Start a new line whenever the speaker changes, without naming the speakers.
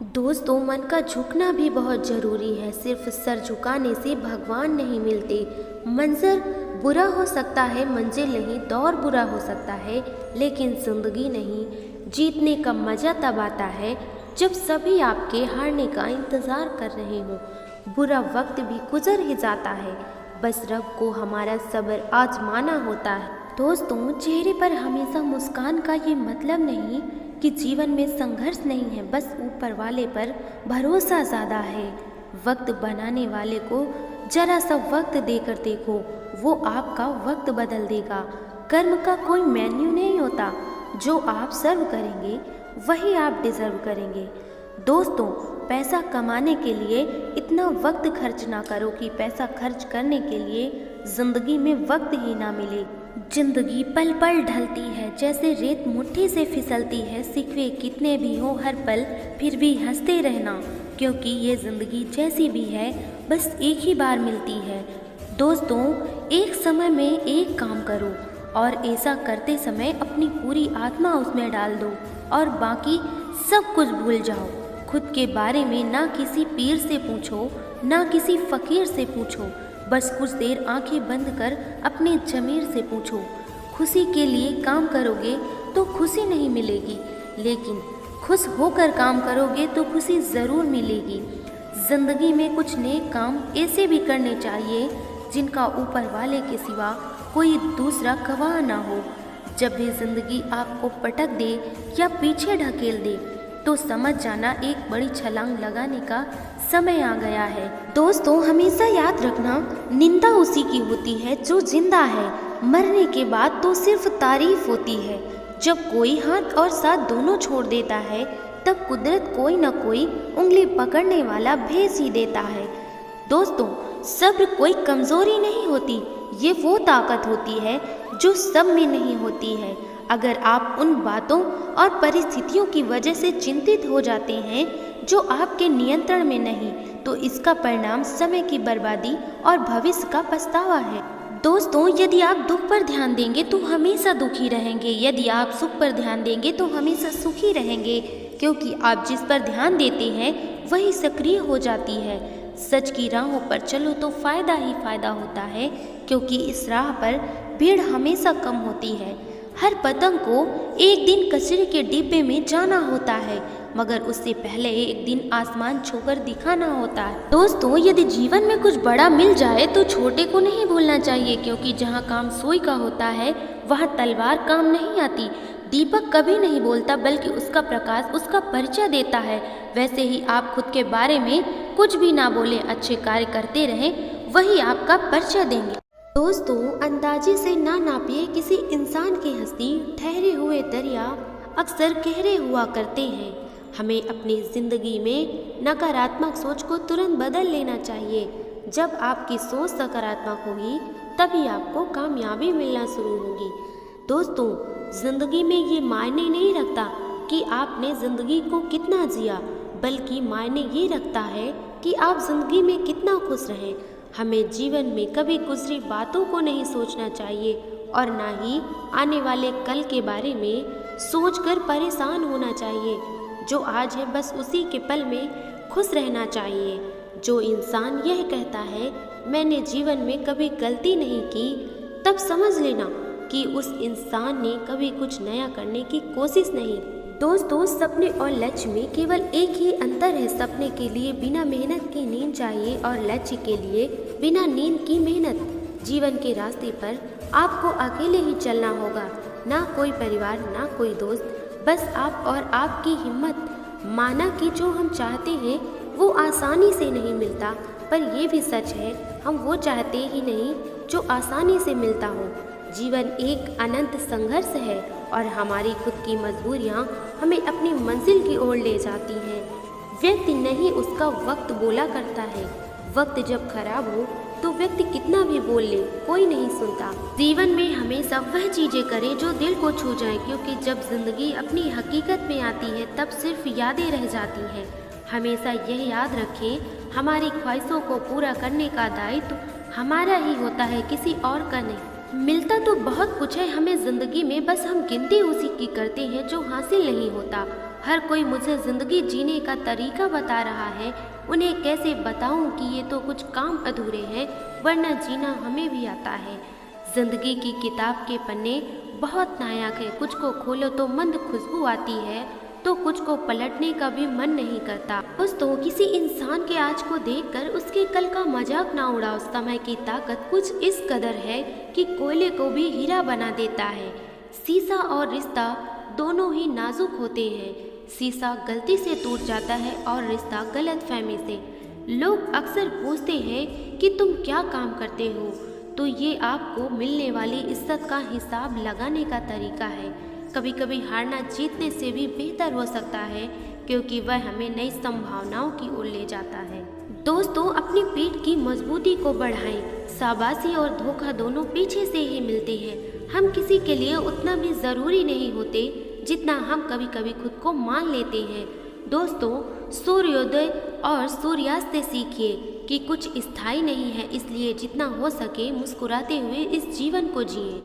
दोस्तों, मन का झुकना भी बहुत ज़रूरी है। सिर्फ सर झुकाने से भगवान नहीं मिलते। मंजर बुरा हो सकता है, मंजिल नहीं, दौर बुरा हो सकता है, लेकिन जिंदगी नहीं। जीतने का मज़ा तब आता है जब सभी आपके हारने का इंतज़ार कर रहे हों। बुरा वक्त भी गुजर ही जाता है, बस रब को हमारा सब्र आजमाना होता है। दोस्तों, चेहरे पर हमेशा मुस्कान का ये मतलब नहीं कि जीवन में संघर्ष नहीं है, बस ऊपर वाले पर भरोसा ज़्यादा है। वक्त बनाने वाले को जरा सा वक्त देकर देखो, वो आपका वक्त बदल देगा। कर्म का कोई मेन्यू नहीं होता, जो आप सर्व करेंगे वही आप डिजर्व करेंगे। दोस्तों, पैसा कमाने के लिए इतना वक्त खर्च ना करो कि पैसा खर्च करने के लिए जिंदगी में वक्त ही ना मिले। जिंदगी पल पल ढलती है, जैसे रेत मुट्ठी से फिसलती है। सिकवे कितने भी हो हर पल, फिर भी हंसते रहना, क्योंकि ये जिंदगी जैसी भी है बस एक ही बार मिलती है। दोस्तों, एक समय में एक काम करो और ऐसा करते समय अपनी पूरी आत्मा उसमें डाल दो और बाकी सब कुछ भूल जाओ। खुद के बारे में ना किसी पीर से पूछो, ना किसी फकीर से पूछो, बस कुछ देर आंखें बंद कर अपने ज़मीर से पूछो। खुशी के लिए काम करोगे तो खुशी नहीं मिलेगी, लेकिन खुश होकर काम करोगे तो खुशी ज़रूर मिलेगी। ज़िंदगी में कुछ नेक काम ऐसे भी करने चाहिए जिनका ऊपर वाले के सिवा कोई दूसरा गवाह ना हो। जब भी ज़िंदगी आपको पटक दे या पीछे ढकेल दे तो समझ जाना एक बड़ी छलांग लगाने का समय आ गया है। दोस्तों, हमेशा याद रखना, निंदा उसी की होती है जो जिंदा है। मरने के बाद तो सिर्फ तारीफ होती है। जब कोई हाथ और साथ दोनों छोड़ देता है तब कुदरत कोई न कोई उंगली पकड़ने वाला भेज ही देता है। दोस्तों, सब्र कोई कमजोरी नहीं होती, ये वो ताकत होती है जो सब में नहीं होती है। अगर आप उन बातों और परिस्थितियों की वजह से चिंतित हो जाते हैं जो आपके नियंत्रण में नहीं, तो इसका परिणाम समय की बर्बादी और भविष्य का पछतावा है। दोस्तों, यदि आप दुख पर ध्यान देंगे तो हमेशा दुखी रहेंगे, यदि आप सुख पर ध्यान देंगे तो हमेशा सुखी रहेंगे, क्योंकि आप जिस पर ध्यान देते हैं वही सक्रिय हो जाती है। सच की राहों पर चलो तो फायदा ही फायदा होता है, क्योंकि इस राह पर भीड़ हमेशा कम होती है। हर पतंग को एक दिन कचरे के डिब्बे में जाना होता है, मगर उससे पहले एक दिन आसमान छूकर दिखाना होता है। दोस्तों, यदि जीवन में कुछ बड़ा मिल जाए तो छोटे को नहीं भूलना चाहिए, क्योंकि जहाँ काम सुई का होता है वहाँ तलवार काम नहीं आती। दीपक कभी नहीं बोलता, बल्कि उसका प्रकाश उसका परिचय देता है। वैसे ही आप खुद के बारे में कुछ भी ना बोले, अच्छे कार्य करते रहें, वही आपका परिचय देंगे। दोस्तों, अंदाजे से ना नापिए किसी इंसान की हस्ती। ठहरे हुए दरिया अक्सर गहरे हुआ करते हैं। हमें अपनी ज़िंदगी में नकारात्मक सोच को तुरंत बदल लेना चाहिए। जब आपकी सोच सकारात्मक होगी तभी आपको कामयाबी मिलना शुरू होगी। दोस्तों, ज़िंदगी में ये मायने नहीं रखता कि आपने ज़िंदगी को कितना जिया, बल्कि मायने ये रखता है कि आप ज़िंदगी में कितना खुश रहें। हमें जीवन में कभी गुजरी बातों को नहीं सोचना चाहिए और ना ही आने वाले कल के बारे में सोचकर परेशान होना चाहिए। जो आज है बस उसी के पल में खुश रहना चाहिए। जो इंसान यह कहता है मैंने जीवन में कभी गलती नहीं की, तब समझ लेना कि उस इंसान ने कभी कुछ नया करने की कोशिश नहीं। दोस्तों, सपने और लक्ष्य में केवल एक ही अंतर है। सपने के लिए बिना मेहनत की नींद चाहिए और लक्ष्य के लिए बिना नींद की मेहनत। जीवन के रास्ते पर आपको अकेले ही चलना होगा, ना कोई परिवार, ना कोई दोस्त, बस आप और आपकी हिम्मत। माना कि जो हम चाहते हैं वो आसानी से नहीं मिलता, पर यह भी सच है हम वो चाहते ही नहीं जो आसानी से मिलता हो। जीवन एक अनंत संघर्ष है और हमारी खुद की मजबूरियाँ हमें अपनी मंजिल की ओर ले जाती हैं। व्यक्ति नहीं, उसका वक्त बोला करता है। वक्त जब खराब हो तो व्यक्ति कितना भी बोल ले, कोई नहीं सुनता। जीवन में हमेशा वह चीज़ें करें जो दिल को छू जाए, क्योंकि जब जिंदगी अपनी हकीकत में आती है तब सिर्फ यादें रह जाती हैं। हमेशा यह याद रखें, हमारी ख्वाहिशों को पूरा करने का दायित्व हमारा ही होता है, किसी और का नहीं। मिलता तो बहुत कुछ है हमें ज़िंदगी में, बस हम गिनती उसी की करते हैं जो हासिल नहीं होता। हर कोई मुझे ज़िंदगी जीने का तरीका बता रहा है, उन्हें कैसे बताऊं कि ये तो कुछ काम अधूरे हैं, वरना जीना हमें भी आता है। ज़िंदगी की किताब के पन्ने बहुत नायाक है, कुछ को खोलो तो मंद खुशबू आती है, तो कुछ को पलटने का भी मन नहीं करता। दोस्तों, किसी इंसान के आज को देखकर उसके कल का मजाक ना उड़ाओ। समय की ताकत कुछ इस कदर है कि कोयले को भी हीरा बना देता है। शीशा और रिश्ता दोनों ही नाजुक होते हैं। शीशा गलती से टूट जाता है और रिश्ता गलतफहमी से। लोग अक्सर पूछते हैं कि तुम क्या काम करते हो, तो ये आपको मिलने वाली इज्जत का हिसाब लगाने का तरीका है। कभी कभी हारना जीतने से भी बेहतर हो सकता है, क्योंकि वह हमें नई संभावनाओं की ओर ले जाता है। दोस्तों, अपनी पीठ की मजबूती को बढ़ाएं। शाबाशी और धोखा दोनों पीछे से ही मिलते हैं। हम किसी के लिए उतना भी ज़रूरी नहीं होते जितना हम कभी कभी खुद को मान लेते हैं। दोस्तों, सूर्योदय और सूर्यास्त से सीखिए कि कुछ स्थायी नहीं है, इसलिए जितना हो सके मुस्कुराते हुए इस जीवन को जिएं।